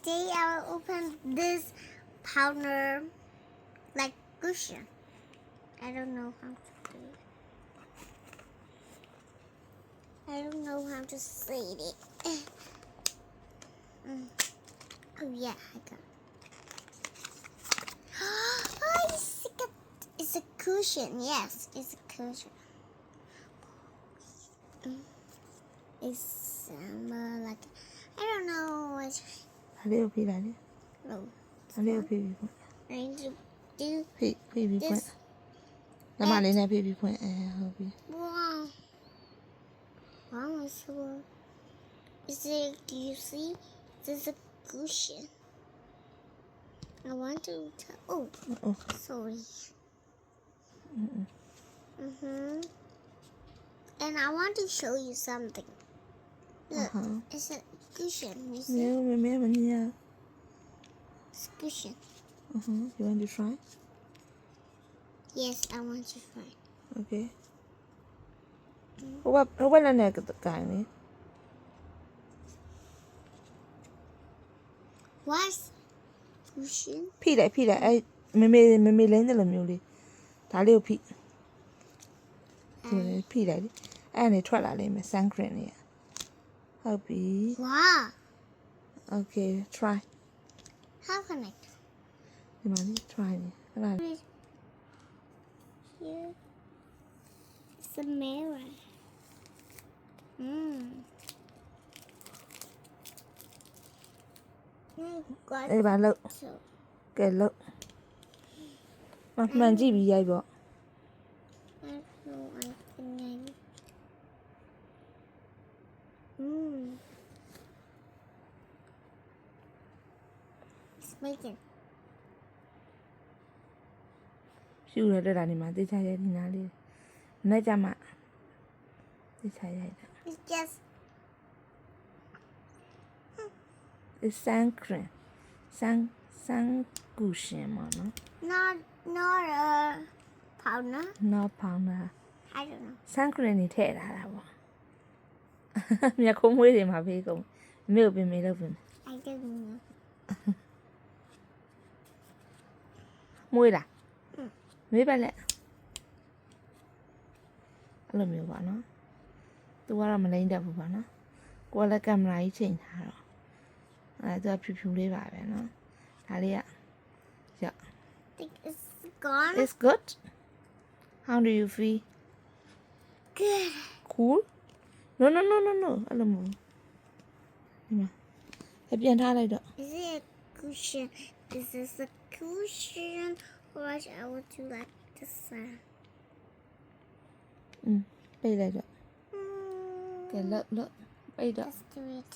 Today I will open this powder like cushion. I don't know how to do it. I don't know how to say it. Oh yeah, I got it. Oh, it's a cushion. Yes, it's a cushion. It's like I don't know what. A little bit like it. No. A little bit. I need to do Baby point. this. လမလေးနဲ့ baby point ဟုတ်ပြီ Wow. Wow, so is it? Do you see? This is a cushion. I want to. Oh, sorry. And I want to show you something. Look, it's a cushion. You see? မင်းမမြင် It's a cushion. You want to try Yes, I want to try. Okay ဟိုဘက်လည်းနဲ့ကိုင်လေ What's cushion? ဖိလိုက်အဲ့မေလိမ့်တယ်လို့မျိုးလေးဒါလေးကိုဖိလိုက်လေအဲ့နဲ့ထွက်လာလိမ့်မယ် sun cream လေးဟုတ်ပြီ Wow. Okay try How can I? ဒီမှာလေး try နေဟုတ်လား Here. It's a mirror. Got အဲ့ဘာလို့ so. ကဲလို့မှန်ကြည့်ပြီးရိုက်ပေါ့ I don't know. I think It's making. ရှူရတဲ့တာနေမှာတေချာရိုက်ဒီနားလေးနဲ့ကြမှာတေချာရိုက်တာ It's just. It's sun cream sun cushion မနော် Not a powder. not powder I don't know. sun cream နေထည့်ထားတာပေါ့မြက်ခုံးမွေးတွေမှာဖေးကုန်မြို့ပြင်မေးလို့ပြင် I don't know. မွေးလားမေးပါလက်အဲ့လိုမျိုးပါနော်သူကတော့မလိမ့်တတ်ဘူးပါနော်ကိုကလည်းကင်မရာကြီးချိန်ထားတော့အဲ့ဒါသူကဖြူလေးပါပဲနော်ဒါလေးက yeah Think it's gone. it's good how do you feel Good. cool no အဲ့လိုမျိုးဒီမှာအပြန်ထားလိုက်တော့ Is it a cushion? Is this a cushion? Or I would do like this. ပိတ်လိုက်တော့ကဲလို့ပိတ်တော့ Let's do it.